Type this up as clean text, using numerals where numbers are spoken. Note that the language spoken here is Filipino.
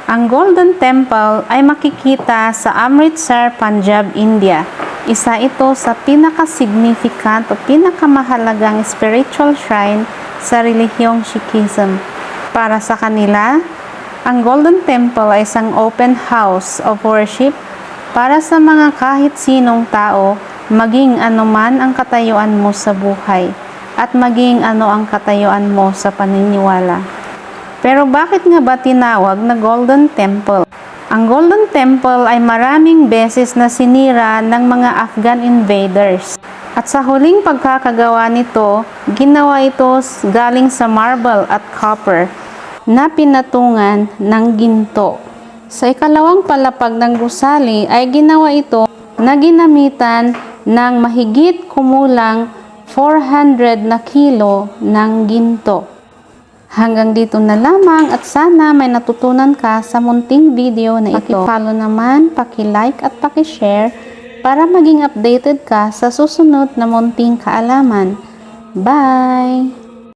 Ang Golden Temple ay makikita sa Amritsar, Punjab, India. Isa ito sa pinaka-significant o pinakamahalagang spiritual shrine sa relihiyong Sikhism. Para sa kanila, ang Golden Temple ay isang open house of worship para sa mga kahit sinong tao, maging anuman ang katayuan mo sa buhay at maging ano ang katayuan mo sa paniniwala. Pero bakit nga ba tinawag na Golden Temple? Ang Golden Temple ay maraming beses na sinira ng mga Afghan invaders. At sa huling pagkakagawa nito, ginawa ito galing sa marble at copper na pinatungan ng ginto. Sa ikalawang palapag ng gusali ay ginawa ito na ginamitan ng mahigit kumulang 400 na kilo ng ginto. Hanggang dito na lamang at sana may natutunan ka sa munting video na ito. Paki-follow naman, paki-like at paki-share para maging updated ka sa susunod na munting kaalaman. Bye!